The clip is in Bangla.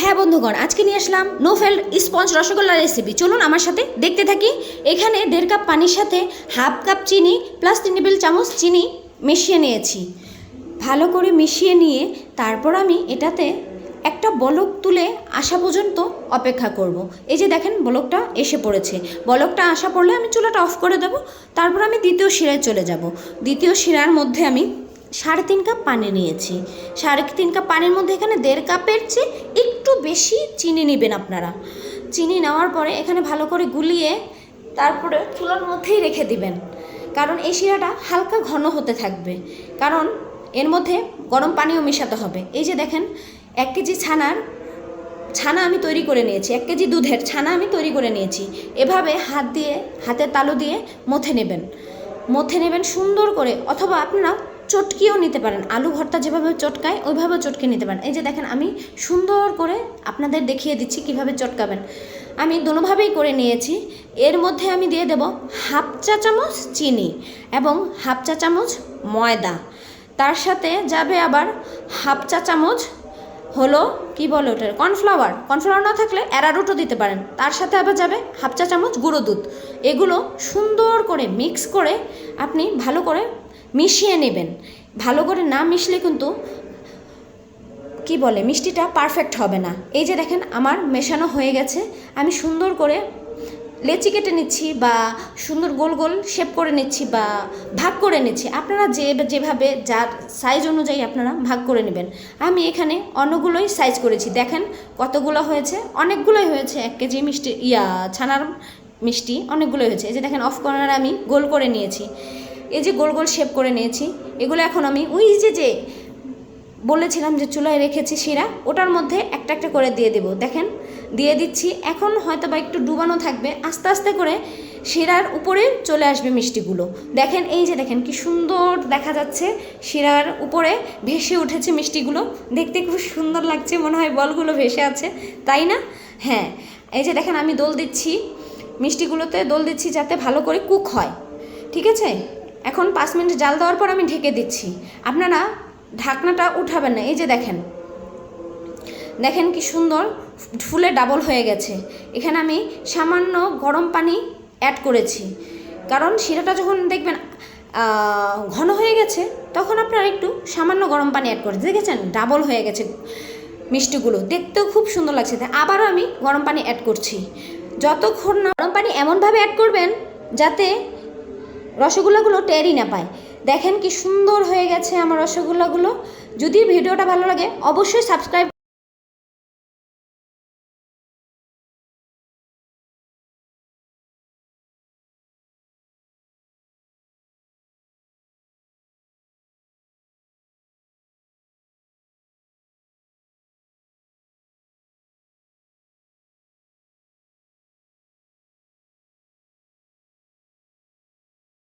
হ্যাঁ বন্ধুগণ, আজকে নিয়ে আসলাম no fail sponge rasgulla recipe. চলুন আমার সাথে দেখতে থাকি। এখানে 1.5 কাপ পানির সাথে হাফ কাপ চিনি প্লাস 3 টেবিল চামচ চিনি মিশিয়ে নিয়েছি। ভালো করে মিশিয়ে নিয়ে তারপর আমি এটাতে একটা বলক তুলে আসা পর্যন্ত অপেক্ষা করব। এই যে দেখেন বলকটা এসে পড়েছে। বলকটা আসা পড়লে আমি চুলাটা অফ করে দেব। তারপর আমি দ্বিতীয় শিরায় চলে যাব। দ্বিতীয় শিরার মধ্যে আমি 3.5 কাপ পানি নিয়েছি। 3.5 কাপ পানির মধ্যে এখানে 1.5 কাপের চেয়ে একটু বেশি চিনি নেবেন আপনারা। চিনি নেওয়ার পরে এখানে ভালো করে গুলিয়ে তারপরে চুলার মধ্যেই রেখে দিবেন, কারণ এই শিরাটা হালকা ঘন হতে থাকবে, কারণ এর মধ্যে গরম পানিও মেশাতে হবে। এই যে দেখেন 1 কেজি ছানা আমি তৈরি করে নিয়েছি, 1 কেজি দুধের ছানা আমি তৈরি করে নিয়েছি। এভাবে হাতের তালু দিয়ে মথে নেবেন সুন্দর করে, অথবা আপনারা চটকিও নিতে পারেন। আলু ভর্তা যেভাবে চটকায় ওইভাবে চটকে নিতে পারেন। এই যে দেখেন আমি সুন্দর করে আপনাদের দেখিয়ে দিচ্ছি কিভাবে চটকাবেন। আমি দুটোভাবেই করে নিয়েছি। এর মধ্যে আমি দিয়ে দেব হাফ চা চামচ চিনি এবং হাফ চা চামচ ময়দা। তার সাথে যাবে আবার হাফ চা চামচ হলো কি বলে ওটার কর্নফ্লাওয়ার না থাকলে অ্যারারুটও দিতে পারেন। তার সাথে আবার যাবে হাফ চা চামচ গুঁড়ো দুধ। এগুলো সুন্দর করে মিক্স করে আপনি ভালো করে মিশিয়ে নেবেন। ভালো করে না মিশলে কিন্তু কি বলে মিষ্টিটা পারফেক্ট হবে না। এই যে দেখেন আমার মেশানো হয়ে গেছে। আমি সুন্দর করে লেচি নিচ্ছি বা সুন্দর গোল গোল শেপ করে নিচ্ছি বা ভাগ করে নিচ্ছি। আপনারা যেভাবে যার সাইজ অনুযায়ী আপনারা ভাগ করে নেবেন। আমি এখানে অন্যগুলোই সাইজ করেছি। দেখেন কতগুলো হয়েছে, অনেকগুলোই হয়েছে। 1 কেজি ছানার মিষ্টি অনেকগুলোই হয়েছে। এই যে দেখেন অফ কর্নার আমি গোল করে নিয়েছি। এই যে গোল গোল শেপ করে নিয়েছি। এগুলো এখন আমি ওই যে বলেছিলাম যে চুলায় রেখেছি শিরা, ওটার মধ্যে একটা একটা করে দিয়ে দেব। দেখেন দিয়ে দিচ্ছি। এখন হয়তো বা একটু ডুবানো থাকবে, আস্তে আস্তে করে শিরার উপরে চলে আসবে মিষ্টিগুলো। দেখেন এই যে দেখেন কি সুন্দর দেখা যাচ্ছে, শিরার উপরে ভেসে উঠেছে মিষ্টিগুলো। দেখতে খুব সুন্দর লাগছে, মনে হয় বলগুলো ভেসে আছে, তাই না? হ্যাঁ, এই যে দেখেন আমি দোল দিচ্ছি, মিষ্টিগুলোতে দোল দিচ্ছি যাতে ভালো করে কুক হয়। ঠিক আছে, এখন 5 মিনিট জাল দেওয়ার পর আমি ঢেকে দিচ্ছি। আপনারা ঢাকনাটা উঠাবেন না। এই যে দেখেন কি সুন্দর ফুলে ডাবল হয়ে গেছে। এখানে আমি সামান্য গরম পানি অ্যাড করেছি, কারণ শিরাটা যখন দেখবেন ঘন হয়ে গেছে তখন আপনারা একটু সামান্য গরম পানি অ্যাড করে দেখেছেন ডাবল হয়ে গেছে মিষ্টিগুলো, দেখতেও খুব সুন্দর লাগছে। আবারও আমি গরম পানি অ্যাড করছি। যতক্ষণ না গরম পানি এমনভাবে অ্যাড করবেন যাতে রসগোল্লাগুলো টেরই না পায়। দেখেন কি সুন্দর হয়ে গেছে আমার রসগোল্লাগুলো। যদি ভিডিওটা ভালো লাগে অবশ্যই সাবস্ক্রাইব